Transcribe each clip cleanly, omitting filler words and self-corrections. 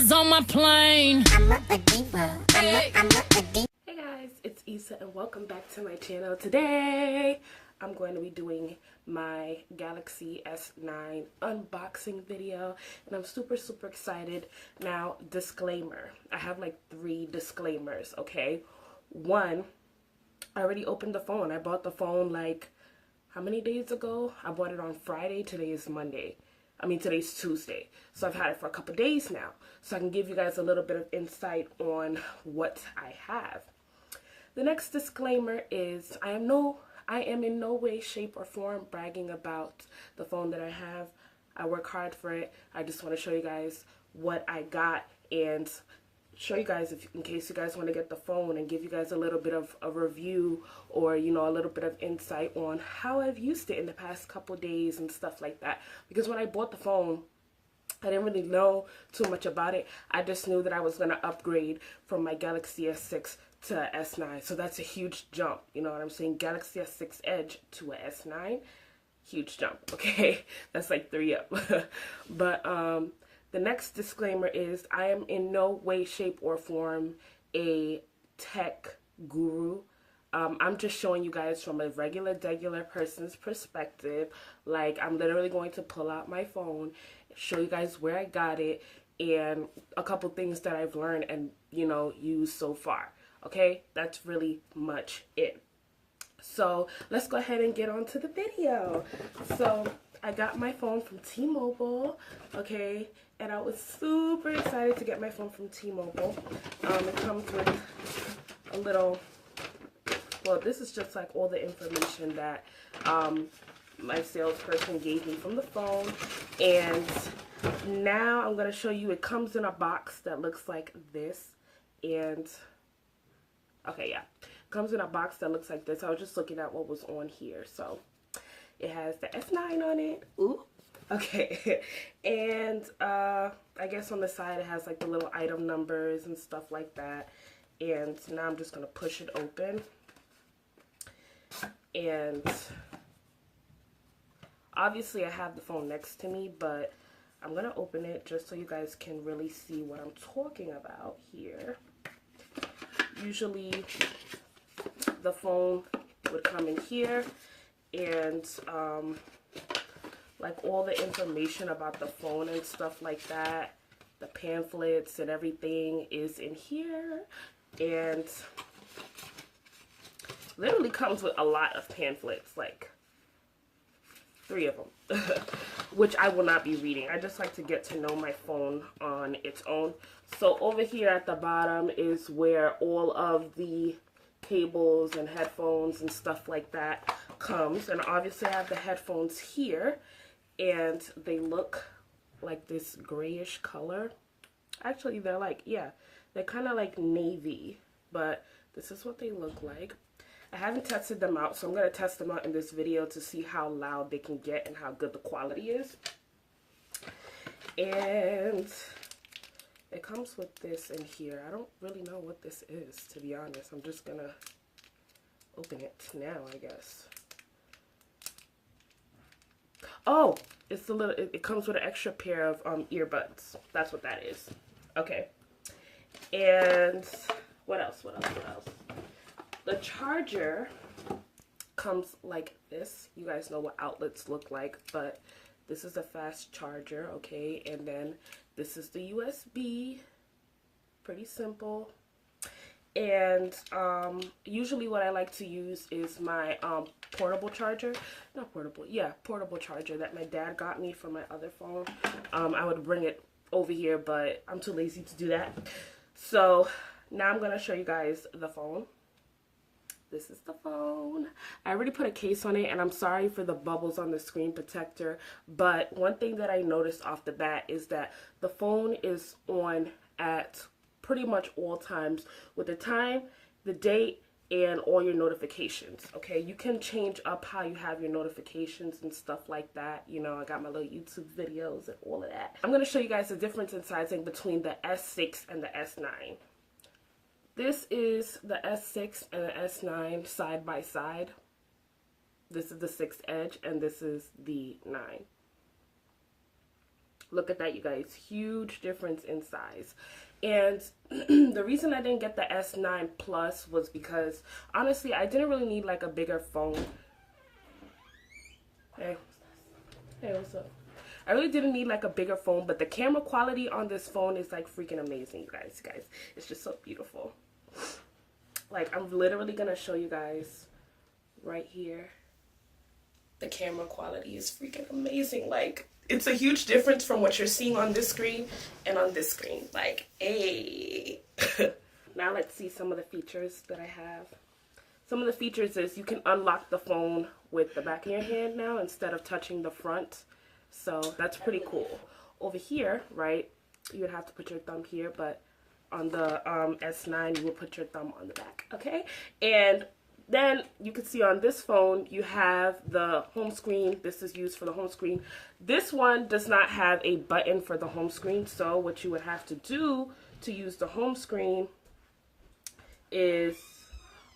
passengers on my plane. Hey guys, it's Issa and welcome back to my channel. Today I'm going to be doing my Galaxy S9 unboxing video and I'm super excited. Now, disclaimer. I have like 3 disclaimers, okay? 1, I already opened the phone. I bought the phone like how many days ago? I bought it on Friday. Today is Monday. Today's Tuesday. So I've had it for a couple days now. So I can give you guys a little bit of insight on what I have. The next disclaimer is I am in no way, shape, or form bragging about the phone that I have. I work hard for it. I just want to show you guys what I got and show you guys, in case you guys want to get the phone, and give you guys a little bit of a review or, you know, a little bit of insight on how I've used it in the past couple days and stuff like that. Because when I bought the phone, I didn't really know too much about it. I just knew that I was going to upgrade from my Galaxy S6 to S9. So that's a huge jump. You know what I'm saying? Galaxy S6 Edge to a S9. Huge jump. Okay. That's like 3 up. But, the next disclaimer is I am in no way, shape, or form a tech guru. I'm just showing you guys from a regular person's perspective. Like, I'm literally going to pull out my phone, show you guys where I got it, and a couple things that I've learned and, you know, used so far. Okay? That's really much it. So, let's go ahead and get on to the video. So, I got my phone from T-Mobile, okay, and I was super excited to get my phone from T-Mobile. It comes with a little, well, this is just like all the information that my salesperson gave me from the phone, and now I'm going to show you, it comes in a box that looks like this, and, okay, yeah, it comes in a box that looks like this. I was just looking at what was on here, so it has the S9 on it. Ooh. Okay. And I guess on the side it has like the little item numbers and stuff like that. And now I'm just going to push it open. And obviously I have the phone next to me, but I'm going to open it just so you guys can really see what I'm talking about here. Usually the phone would come in here, and like all the information about the phone and stuff like that, the pamphlets and everything is in here, and literally comes with a lot of pamphlets, like 3 of them, which I will not be reading. I just like to get to know my phone on its own. So over here at the bottom is where all of the cables and headphones and stuff like that comes, and obviously I have the headphones here, and they look like this grayish color. Actually, they're like, yeah, they're kind of like navy, but this is what they look like. I haven't tested them out, so I'm going to test them out in this video to see how loud they can get and how good the quality is. And it comes with this in here. I don't really know what this is, to be honest. I'm just going to open it now, I guess. Oh, it's a little, it comes with an extra pair of earbuds. That's what that is. Okay. And what else? The charger comes like this. You guys know what outlets look like, but this is a fast charger, okay? And then this is the USB. Pretty simple. And usually what I like to use is my portable charger. Not portable, yeah, portable charger that my dad got me for my other phone. I would bring it over here, but I'm too lazy to do that. So now I'm going to show you guys the phone. This is the phone. I already put a case on it, and I'm sorry for the bubbles on the screen protector, but one thing that I noticed off the bat is that the phone is on at pretty much all times with the time, the date, and all your notifications. Okay, you can change up how you have your notifications and stuff like that. You know, I got my little YouTube videos and all of that. I'm going to show you guys the difference in sizing between the S6 and the S9. This is the S6 and the S9 side by side. This is the 6 Edge and this is the 9. Look at that, you guys. Huge difference in size. And the reason I didn't get the S9 Plus was because, honestly, I didn't really need like a bigger phone. Hey, what's up? I really didn't need like a bigger phone, but the camera quality on this phone is like freaking amazing, you guys. It's just so beautiful. Like, I'm literally gonna show you guys right here. The camera quality is freaking amazing. Like, it's a huge difference from what you're seeing on this screen and on this screen. Like, hey. Now let's see some of the features that I have. Some of the features is you can unlock the phone with the back of your hand now instead of touching the front. So that's pretty cool. Over here, right, you would have to put your thumb here, but on the S9, you will put your thumb on the back, okay? And then you can see on this phone, you have the home screen. This is used for the home screen. This one does not have a button for the home screen. So what you would have to do to use the home screen is,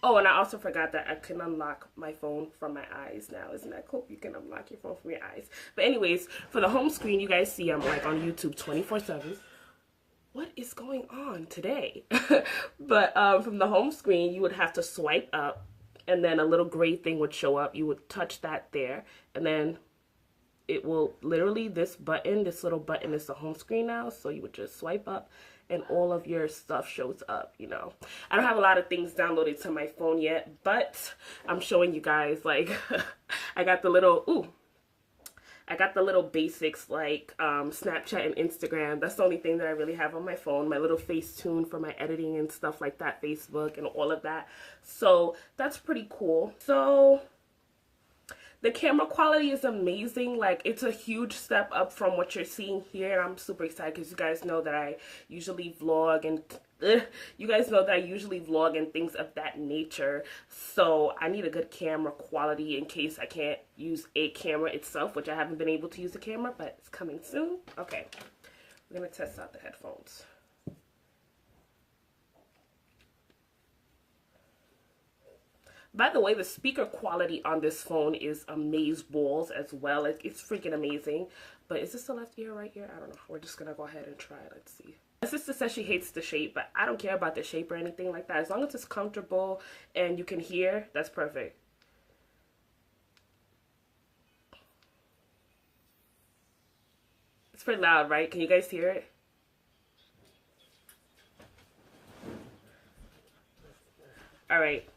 oh, and I also forgot that I can unlock my phone from my eyes now. Isn't that cool? You can unlock your phone from your eyes. But anyways, for the home screen, you guys see I'm like on YouTube 24/7. What is going on today? But from the home screen, you would have to swipe up, and then a little gray thing would show up. You would touch that there, and then it will literally, this little button is the home screen now. So you would just swipe up and all of your stuff shows up, you know. I don't have a lot of things downloaded to my phone yet, but I'm showing you guys, like, I got the little basics like Snapchat and Instagram. That's the only thing that I really have on my phone. My little Facetune for my editing and stuff like that, Facebook and all of that. So that's pretty cool. So the camera quality is amazing. Like, it's a huge step up from what you're seeing here, and I'm super excited because you guys know that I usually vlog and things of that nature. So I need a good camera quality in case I can't use a camera itself, which I haven't been able to use the camera, but it's coming soon. Okay, we're gonna test out the headphones. By the way, the speaker quality on this phone is amazeballs as well. It's freaking amazing. But is this the left ear or right ear? I don't know. We're just going to go ahead and try. Let's see. My sister says she hates the shape, but I don't care about the shape or anything like that. As long as it's comfortable and you can hear, that's perfect. It's pretty loud, right? Can you guys hear it? All right.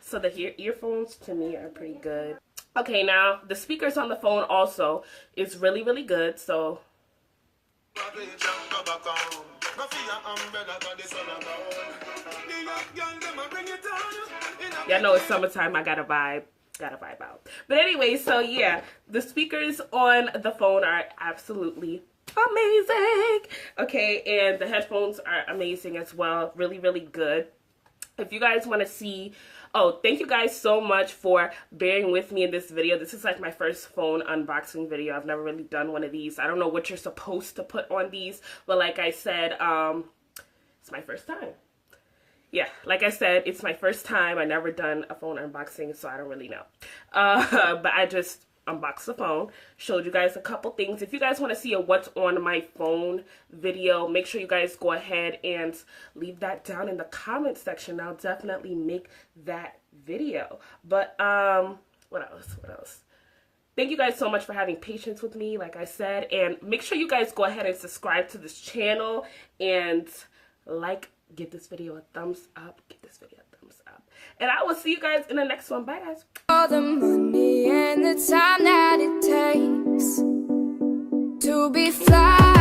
So the earphones to me are pretty good. Okay, now the speakers on the phone also is really, really good. So y'all know it's summertime. I gotta vibe out. But anyway, so yeah, the speakers on the phone are absolutely amazing. Okay, and the headphones are amazing as well. Really, really good. If you guys want to see, oh, thank you guys so much for bearing with me in this video. This is like my first phone unboxing video. I've never really done one of these. I don't know what you're supposed to put on these, but like I said, it's my first time. Yeah, like I said, it's my first time. I never done a phone unboxing, so I don't really know. But I just unboxed the phone, showed you guys a couple things. If you guys want to see a what's on my phone video, make sure you guys go ahead and leave that down in the comment section. I'll definitely make that video. But what else? Thank you guys so much for having patience with me, like I said, and make sure you guys go ahead and subscribe to this channel and give this video a thumbs up. And I will see you guys in the next one. Bye, guys. All the money and the time that it takes to be fly.